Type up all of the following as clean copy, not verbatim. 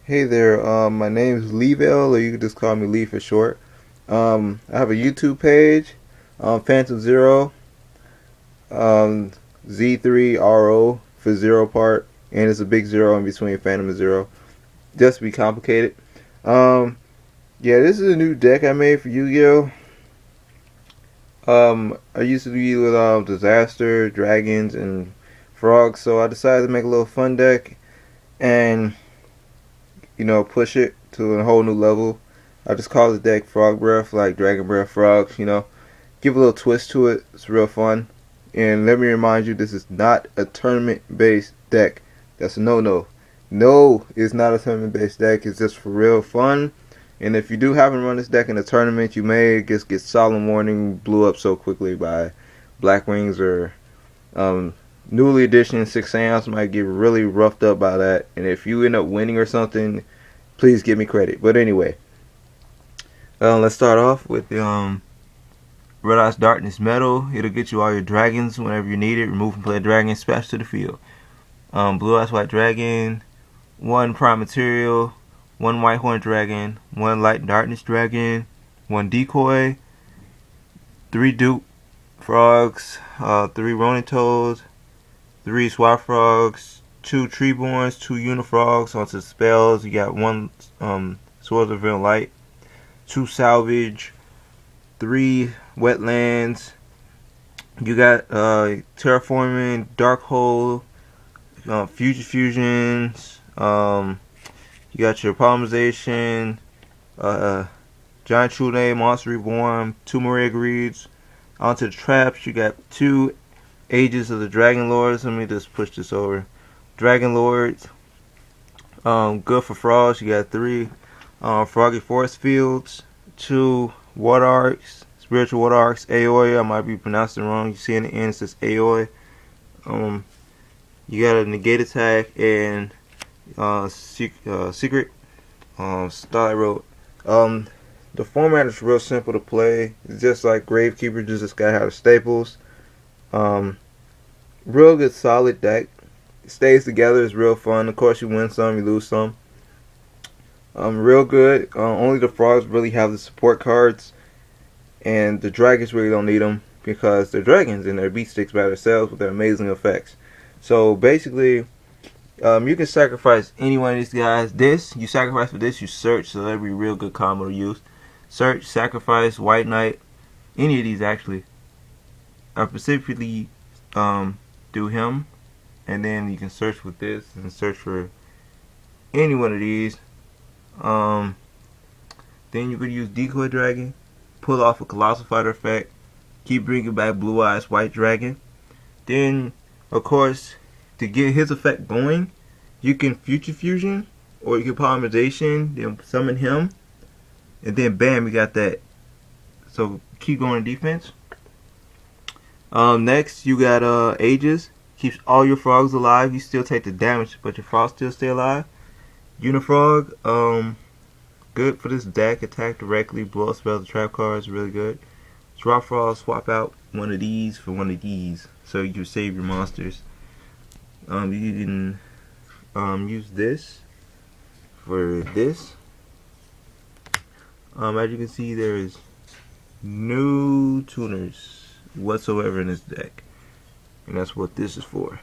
Hey there, my name is Leeville, or you can just call me Lee for short. I have a YouTube page, Phantom Zero, um, Z3RO for zero part, and it's a big zero in between Phantom and Zero, just to be complicated. Um, yeah, this is a new deck I made for Yu-Gi-Oh! I used to be with Disaster, Dragons, and Frogs, so I decided to make a little fun deck and push it to a whole new level. I just call the deck Frog Breath, like Dragon Breath Frogs, Give a little twist to it. It's real fun. And let me remind you, this is not a tournament-based deck. That's a no-no. No, it's not a tournament-based deck. It's just for real fun. And if you do happen to run this deck in a tournament, you may just get solemn warning blew up so quickly by Black Wings or um, newly edition 6 Sam's might get really roughed up by that. And if you end up winning or something, please give me credit. But anyway, let's start off with the Red Ice Darkness Metal. It'll get you all your dragons whenever you need it. Remove and play a dragon, splash to the field. Blue Ice White Dragon, 1 Prime Material, 1 White Horn Dragon, 1 Light Darkness Dragon, 1 Decoy, 3 Dupe Frogs, 3 Ronin Toads, 3 Swap Frogs, 2 Treeborns, 2 Unifrogs onto spells. You got 1 Swords of Real Light, 2 Salvage, 3 Wetlands. You got Terraforming, Dark Hole, Future Fusions. You got your Polymerization, Giant True Name, Monster Reborn, 2 Maria Greeds. Onto the traps, you got 2 Ages of the Dragon Lords. Let me just push this over. Dragon Lords. Good for frogs. You got 3 Froggy Force Fields, 2 Water Arcs, Spiritual Water Arcs, Aoi. I might be pronouncing it wrong. You see in the end it says Aoi. You got a negate attack and secret Starlight Road. The format is real simple to play. It's just like Gravekeeper, just got how the staples. Real good solid deck. It stays together. It's real fun. Of course, you win some, you lose some. Real good. Only the frogs really have the support cards, and the dragons really don't need them because they're dragons and they're beat sticks by themselves with their amazing effects. So basically, you can sacrifice any one of these guys. You sacrifice for this, you search, so that'd be a real good combo to use. Search, sacrifice, White Knight, any of these actually. I specifically do him, and then you can search with this and search for any one of these. Then you could use Decoy Dragon, pull off a Colossal Fighter effect, keep bringing back Blue Eyes White Dragon. Then, of course, to get his effect going, you can Future Fusion, or you can Polymerization, then summon him, and then bam, you got that. So keep going defense. Next, you got Aegis. Keeps all your frogs alive. You still take the damage, but your frogs still stay alive. Unifrog, good for this deck. Attack directly, blow up spells, trap cards, really good. Swap Frog, swap out one of these for one of these, so you can save your monsters. You can use this for this. As you can see, there is no tuners whatsoever in this deck, and that's what this is for,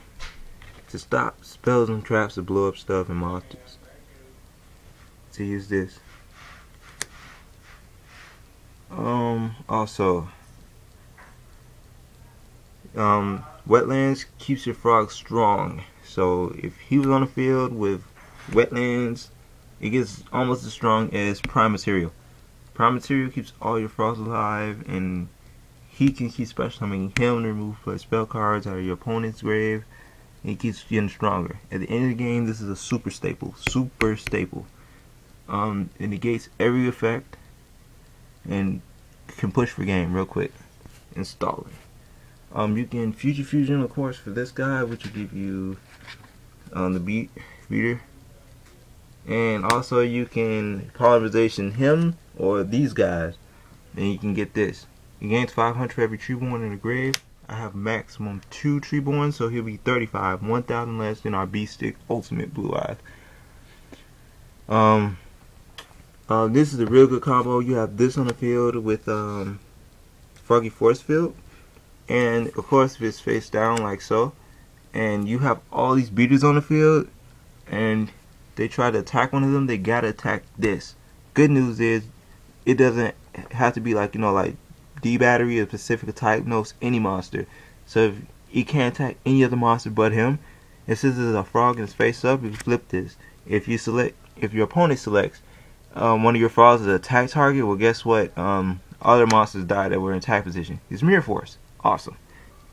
to stop spells and traps to blow up stuff and monsters. To use this. Also, Wetlands keeps your frog strong, so if he was on the field with Wetlands, it gets almost as strong as Prime Material. Prime Material keeps all your frogs alive, and he can keep special summoning him to remove spell cards out of your opponent's grave, and he keeps getting stronger. At the end of the game, this is a super staple. It negates every effect and can push for game real quick. Installing. You can Future Fusion, of course, for this guy, which will give you the beater. And also you can Polymerization him or these guys, and you can get this. He gains 500 for every Treeborn in the grave. I have maximum 2 Treeborns, so he'll be 35, 1,000 less than our Beast Stick Ultimate Blue Eyes. Um, this is a real good combo. You have this on the field with Froggy Force Field, and of course if it's face down like so, and you have all these beaters on the field, and they try to attack one of them, they gotta attack this. Good news is it doesn't have to be like, like D battery or specific type. No, it's any monster. So if he can't attack any other monster but him, and since there's a frog and it's face up, you flip this. If your opponent selects one of your frogs as an attack target, well, guess what? Other monsters die that were in attack position. It's Mirror Force. Awesome.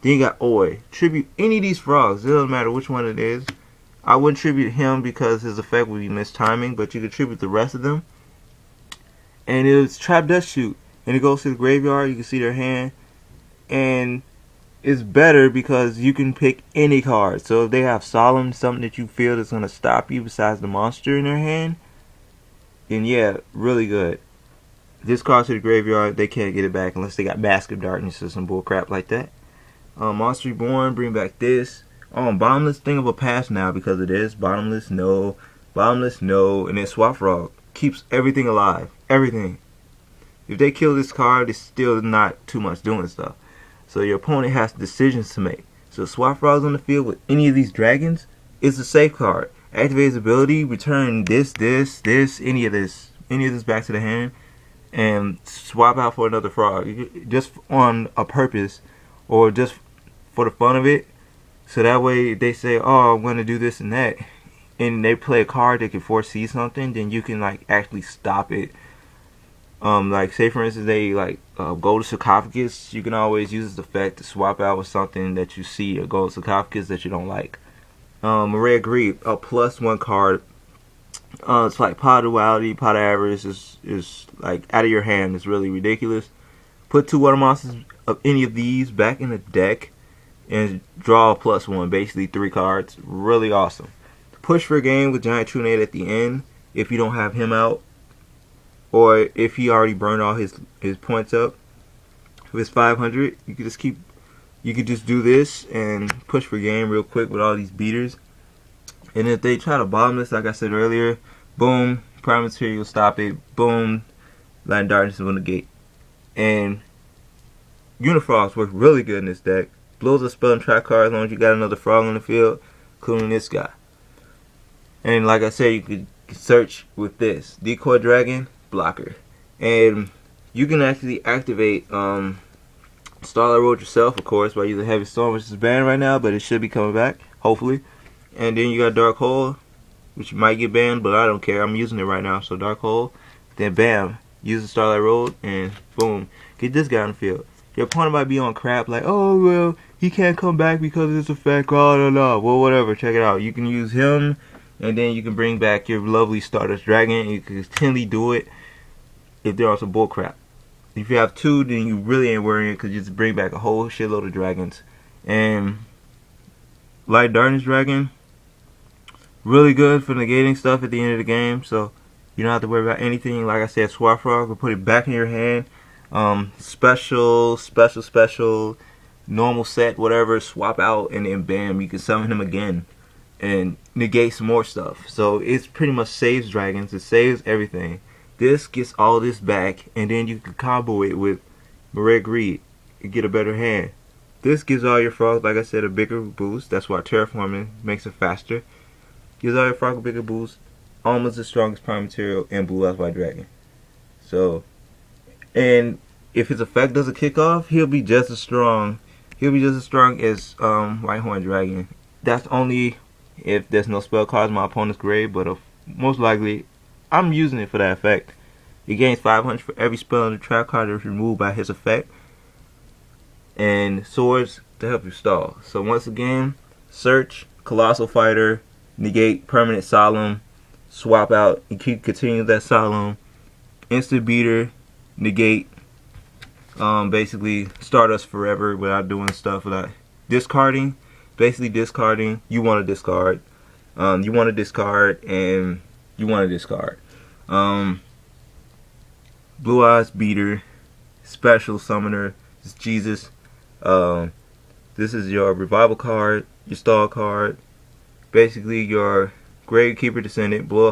Then you got Oi. Tribute any of these frogs. It doesn't matter which one it is. I wouldn't tribute him because his effect would be mistiming, but you could tribute the rest of them. And it's Trap Dust Shoot. And it goes to the graveyard. You can see their hand. And it's better because you can pick any card. So if they have Solemn, something that you feel that's going to stop you besides the monster in their hand, then yeah, really good. This card to the graveyard, they can't get it back unless they got Mask of Darkness or some bull crap like that. Monster Reborn, bring back this. Bottomless, thing of a past now because it is. Bottomless, no. Bottomless, no. And then Swap Frog keeps everything alive. Everything. If they kill this card, it's still not too much doing stuff. So your opponent has decisions to make. So Swap Frog's on the field with any of these dragons, it's a safe card. Activate his ability, return this, any of this back to the hand, and swap out for another frog. Just on a purpose, or just for the fun of it. So that way they say, oh, I'm going to do this and that, and they play a card that can foresee something, then you can like actually stop it. Like say for instance they gold sarcophagus, you can always use this effect to swap out with something that you see, a gold sarcophagus that you don't like. Array of Greed, a +1 card. It's like Pot of Duality, Pot of Avarice is like out of your hand. It's really ridiculous. Put 2 water monsters of any of these back in the deck and draw a +1, basically 3 cards. Really awesome. Push for a game with Giant Trunade at the end if you don't have him out, or if he already burned all his points up. If it's 500, you could just do this and push for game real quick with all these beaters. And if they try to bottomless, like I said earlier, boom, Prime Material stop it. Boom, Light and Darkness is on the gate. And Unifrost works really good in this deck. Blows a spell and trap card as long as you got another frog on the field, including this guy. And like I said, you could search with this Decoy Dragon blocker, and you can actually activate Starlight Road yourself, of course, by using Heavy Storm, which is banned right now, but it should be coming back, hopefully. And then you got Dark Hole, which might get banned, but I don't care. I'm using it right now, so Dark Hole. Then bam, use the Starlight Road, and boom, get this guy on the field. Your opponent might be on crap like, oh well, he can't come back because of this effect. Oh no. Well, whatever. Check it out. You can use him, and then you can bring back your lovely Stardust Dragon. And you can continually do it if they're on some bullcrap. If you have 2, then you really ain't worrying because you just bring back a whole shitload of dragons. And Light Darkness Dragon, really good for negating stuff at the end of the game. So you don't have to worry about anything. Like I said, Swap Frog will put it back in your hand. Special, normal set, whatever, swap out, and then bam, you can summon him again and negate some more stuff. So it's pretty much saves dragons. It saves everything. This gets all this back, and then you can combo it with Red Greed and get a better hand. This gives all your frogs, like I said, a bigger boost. That's why terraforming makes it faster. Gives all your frogs a bigger boost. Almost the strongest Prime Material and Blue Eyes White Dragon. So, and if his effect doesn't kick off, he'll be just as strong. He'll be just as strong as Whitehorn Dragon. That's only if there's no spell cards in my opponent's grave, but most likely I'm using it for that effect. He gains 500 for every spell on the trap card that is removed by his effect. And swords to help you stall. So once again, search, Colossal Fighter, negate permanent Solemn, swap out and keep continuing that Solemn, instant beater, negate, basically Stardust forever without doing stuff, without discarding. Basically discarding, you want to discard. You want to discard, and you want to discard. Blue Eyes Beater, Special Summoner, it's Jesus. This is your Revival card, your Stall card, basically your Gravekeeper Descendant, blow